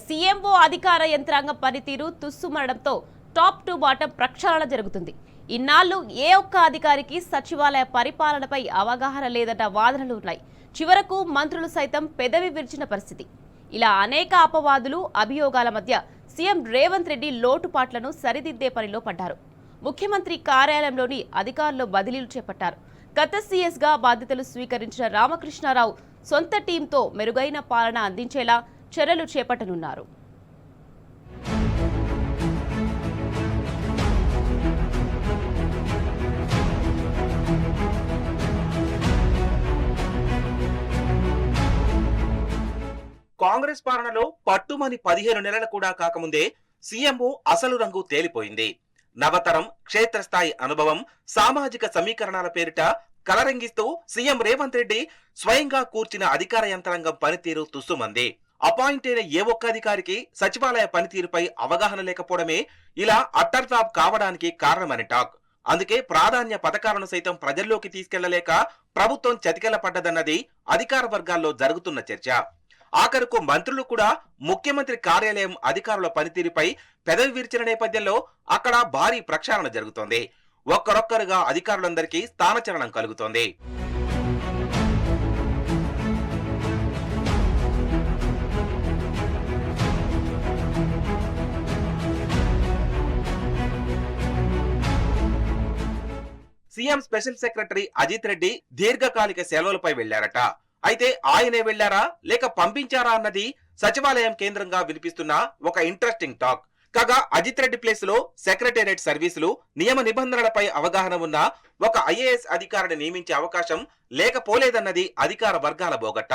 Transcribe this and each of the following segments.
CMO అధికార యంత్రాంగం పనితీరు తుస్సుమరడంతో టాప్ టు బాటం ప్రక్షాళన జరుగుతుంది. ఇన్నాళ్లు ఏ ఒక్క అధికారికి సచివాలయ పరిపాలనపై అవగాహన లేదన్న వాదనలు ఉన్నాయి. చివరకు మంత్రులు సైతం పెదవి విరిచిన పరిస్థితి. ఇలా అనేక అపవాదులు, అభియోగాల మధ్య సీఎం రేవంత్ రెడ్డి లోటుపాట్లను సరిదిద్దే పనిలో పడ్డారు. ముఖ్యమంత్రి కార్యాలయంలోని అధికారులు బదిలీలు చేపట్టారు. గత సీఎస్గా బాధ్యతలు స్వీకరించిన రామకృష్ణారావు సొంత టీంతో మెరుగైన పాలన అందించేలా చర్యలు చేపట్టనున్నారు. కాంగ్రెస్ పాలనలో పట్టుమని 15 నెలలు కూడా కాకముందే సీఎంఓ అసలు రంగు తేలిపోయింది. నవతరం క్షేత్రస్థాయి అనుభవం, సామాజిక సమీకరణాల పేరిట కలరంగిస్తూ సీఎం రేవంత్ రెడ్డి స్వయంగా కూర్చిన అధికార యంత్రాంగం పనితీరు తుస్సుమంది. అపాయింట్ అయిన ఏ ఒక్క అధికారికి సచివాలయ పనితీరుపై అవగాహన లేకపోవడమే ఇలా అట్టర్ ఫ్లాప్ కావడానికి కారణమని టాక్. అందుకే ప్రాధాన్య పథకాలను సైతం ప్రజల్లోకి తీసుకెళ్లలేక ప్రభుత్వం చతికెల పడ్డదన్నది అధికార వర్గాల్లో జరుగుతున్న చర్చ. ఆఖరుకు మంత్రులు కూడా ముఖ్యమంత్రి కార్యాలయం అధికారుల పనితీరుపై పెదవి విరిచిన నేపథ్యంలో అక్కడ భారీ ప్రక్షాళన జరుగుతోంది. ఒక్కరొక్కరుగా అధికారులందరికీ స్థానచలనం కలుగుతోంది. CM special secretary Ajit Reddy దీర్ఘకాలిక సెలవులపై వెళ్లారట. అయితే ఆయనే వెళ్లారా లేక పంపించారా అన్నది సచివాలయం కేంద్రంగా వినిపిస్తున్న ఒక ఇంట్రెస్టింగ్ టాక్. కాగా అజిత్ రెడ్డి ప్లేస్ లో సెక్రటేరియట్ సర్వీసులు, నియమ నిబంధనలపై అవగాహన ఉన్న ఒక ఐఏఎస్ అధికారిని నియమించే అవకాశం లేకపోలేదన్నది అధికార వర్గాల బోగట్ట.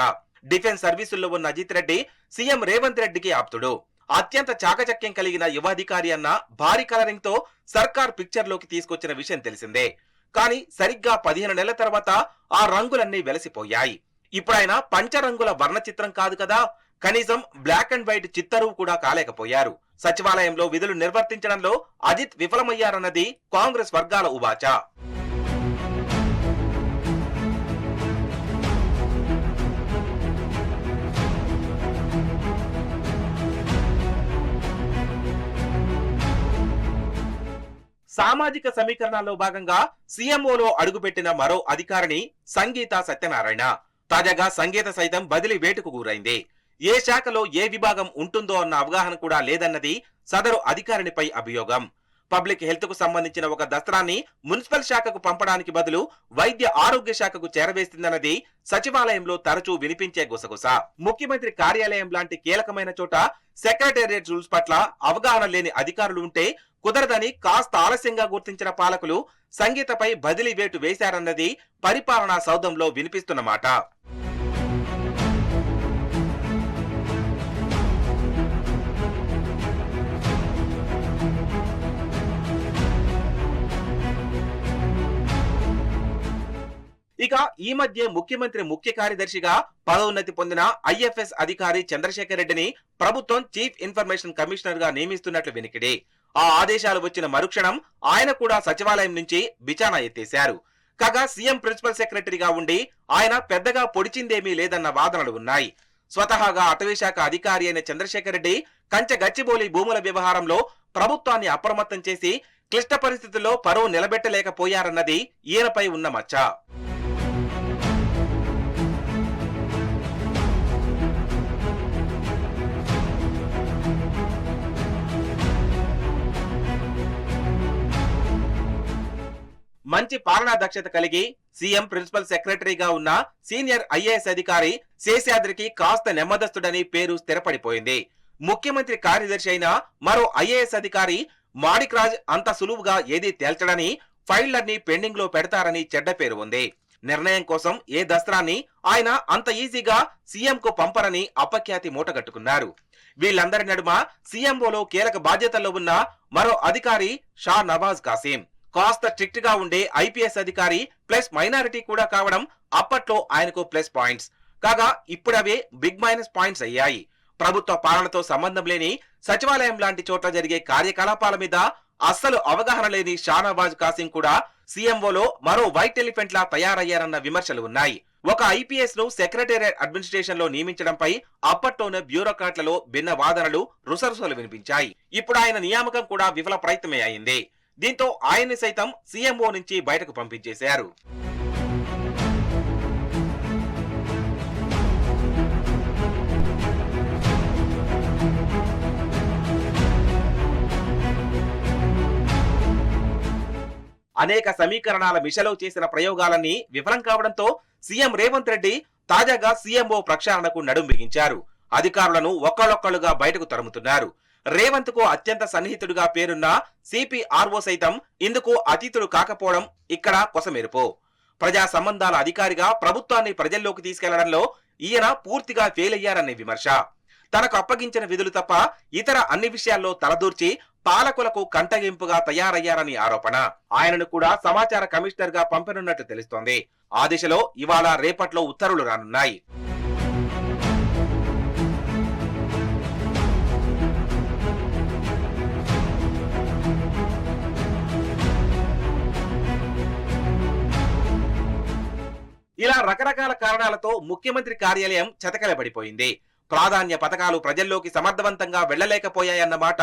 డిఫెన్స్ సర్వీసుల్లో ఉన్న అజిత్ రెడ్డి సీఎం రేవంత్ రెడ్డికి ఆప్తుడు. అత్యంత చాకచక్యం కలిగిన యువ అధికారి అన్న భారీ కలరింగ్ తో సర్కార్ పిక్చర్ లోకి తీసుకొచ్చిన విషయం తెలిసిందే. కానీ సరిగ్గా 15 నెలల తర్వాత ఆ రంగులన్నీ వెలసిపోయాయి. ఇప్పుడైనా పంచరంగుల వర్ణ చిత్రం కాదు కదా, కనీసం బ్లాక్ అండ్ వైట్ చిత్తరువు కూడా కాలేకపోయారు. సచివాలయంలో విధులు నిర్వర్తించడంలో అజిత్ విఫలమయ్యారన్నది కాంగ్రెస్ వర్గాల ఉవాచ. సామాజిక సమీకరణాల్లో భాగంగా సీఎంఓలో అడుగుపెట్టిన మరో అధికారిని సంగీత సత్యనారాయణ. తాజాగా సంగీత సైతం బదిలీ వేటుకు గురైంది. ఏ శాఖలో ఏ విభాగం ఉంటుందో అన్న అవగాహన కూడా లేదన్నది సదరు అధికారినిపై అభియోగం. పబ్లిక్ హెల్త్ కు సంబంధించిన ఒక దస్త్రాన్ని మున్సిపల్ శాఖకు పంపడానికి బదులు వైద్య ఆరోగ్య శాఖకు చేరవేస్తుందన్నది సచివాలయంలో తరచూ వినిపించే గుసగుస. ముఖ్యమంత్రి కార్యాలయం లాంటి కీలకమైన చోట సెక్రటేరియట్ రూల్స్ పట్ల అవగాహన లేని అధికారులు ఉంటే కుదరదని కాస్త ఆలస్యంగా గుర్తించిన పాలకులు సంగీతపై బదిలీ వేటు వేశారన్నది పరిపాలనా సౌధంలో వినిపిస్తున్న మాట. ఇక ఈ మధ్య ముఖ్యమంత్రి ముఖ్య కార్యదర్శిగా పదోన్నతి పొందిన ఐఎఫ్ఎస్ అధికారి చంద్రశేఖర్ రెడ్డిని ప్రభుత్వం చీఫ్ ఇన్ఫర్మేషన్ కమిషనర్ గా నియమిస్తున్నట్లు వినికిడి. ఆ ఆదేశాలు వచ్చిన మరుక్షణం ఆయన కూడా సచివాలయం నుంచి బిచానా ఎత్తేశారు. కాగా సీఎం ప్రిన్సిపల్ సెక్రటరీగా ఉండి ఆయన పెద్దగా పొడిచిందేమీ లేదన్న వాదనలు ఉన్నాయి. స్వతహాగా అటవీశాఖ అధికారి అయిన చంద్రశేఖర్ రెడ్డి కంచె గచ్చిబౌలి భూముల వ్యవహారంలో ప్రభుత్వాన్ని అప్రమత్తం చేసి క్లిష్ట పరిస్థితుల్లో పరువు నిలబెట్టలేకపోయారన్నది ఈయనపై ఉన్న మచ్చ. మంచి పాలనా దక్షత కలిగి సీఎం ప్రిన్సిపల్ సెక్రటరీగా ఉన్న సీనియర్ ఐఏఎస్ అధికారి శేషాద్రికి కాస్త నెమ్మదస్తుడని పేరు స్థిరపడిపోయింది. ముఖ్యమంత్రి కార్యదర్శి అయిన మరో ఐఏఎస్ అధికారి మాణిక్ రాజ్ అంత సులువుగా ఏదీ తేల్చడని, ఫైళ్లన్నీ పెండింగ్ లో పెడతారని చెడ్డ పేరు ఉంది. నిర్ణయం కోసం ఏ దస్త్రాన్ని ఆయన అంత ఈజీగా సీఎం కు పంపరని అపఖ్యాతి మూటగట్టుకున్నారు. వీళ్ళందరి నడుమ సీఎంఓలో కీలక బాధ్యతల్లో ఉన్న మరో అధికారి షా నవాజ్ కాసిం. కాస్త స్ట్రిక్ట్ గా ఉండే ఐపీఎస్ అధికారి ప్లస్ మైనారిటీ కూడా కావడం అప్పట్లో ఆయనకు ప్లస్ పాయింట్స్. కాగా ఇప్పుడవే బిగ్ మైనస్ పాయింట్స్ అయ్యాయి. ప్రభుత్వ పాలనతో సంబంధం లేని సచివాలయం లాంటి చోట్ల జరిగే కార్యకలాపాల మీద అస్సలు అవగాహన లేని షానవాజ్ కాసిం కూడా సీఎంఓలో మరో వైట్ ఎలిఫెంట్ లా తయారయ్యారన్న విమర్శలు ఉన్నాయి. ఒక ఐపీఎస్ ను సెక్రటేరియట్ అడ్మినిస్ట్రేషన్ లో నియమించడంపై అప్పట్లోనే బ్యూరోక్రాట్లలో భిన్న వాదనలు రుసరుసలు వినిపించాయి. ఇప్పుడు ఆయన నియామకం కూడా విఫల ప్రయత్నమే అయింది. దీంతో ఆయన్ని సైతం సీఎంఓ నుంచి బయటకు పంపించేశారు. అనేక సమీకరణాల మిషలో చేసిన ప్రయోగాలన్నీ విఫలం కావడంతో సీఎం రేవంత్ రెడ్డి తాజాగా సీఎంఓ ప్రక్షాళనకు నడుం బిగించారు. అధికారులను ఒక్కళ్ళొక్కళ్ళుగా బయటకు తరుముతున్నారు. రేవంత్ కు అత్యంత సన్నిహితుడిగా పేరున్న సిపిఆర్ఓ సైతం ఇందుకు అతీతుడు కాకపోవడం ఇక్కడ కొసమెరుపు. ప్రజా సంబంధాల అధికారిగా ప్రభుత్వాన్ని ప్రజల్లోకి తీసుకెళ్లడంలో ఈయన పూర్తిగా ఫెయిల్ అయ్యారనే విమర్శ. తనకు అప్పగించిన విధులు తప్ప ఇతర అన్ని విషయాల్లో తలదూర్చి పాలకులకు కంటగింపుగా తయారయ్యారని ఆరోపణ. ఆయనను కూడా సమాచార కమిషనర్ గా పంపనున్నట్టు తెలుస్తోంది. ఆ దిశలో ఇవాళ రేపట్లో ఉత్తర్వులు రానున్నాయి. ఇలా రకరకాల కారణాలతో ముఖ్యమంత్రి కార్యాలయం చతకలబడిపోయింది. ప్రాధాన్య పథకాలు ప్రజల్లోకి సమర్థవంతంగా వెళ్లలేకపోయాయన్నమాట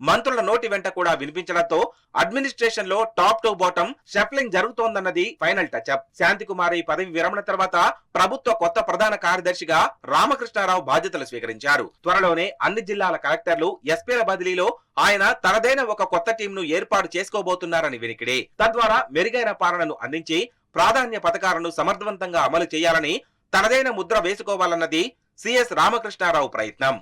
మంత్రుల నోటి వెంట కూడా వినిపించడంతో అడ్మినిస్ట్రేషన్ లో టాప్ టు బాటమ్ షఫ్లింగ్ జరుగుతోందన్నది ఫైనల్ టచ్అప్. శాంతికుమారి పదవి విరమణ తర్వాత ప్రభుత్వ కొత్త ప్రధాన కార్యదర్శిగా రామకృష్ణారావు బాధ్యతలు స్వీకరించారు. త్వరలోనే అన్ని జిల్లాల కలెక్టర్లు, ఎస్పీల బదిలీలో ఆయన తనదైన ఒక కొత్త టీంను ఏర్పాటు చేసుకోబోతున్నారని వినికిడి. తద్వారా మెరుగైన పాలనను అందించి ప్రాధాన్య పథకాలను సమర్థవంతంగా అమలు చేయాలని తనదైన ముద్ర వేసుకోవాలన్నది సిఎస్ రామకృష్ణారావు ప్రయత్నం.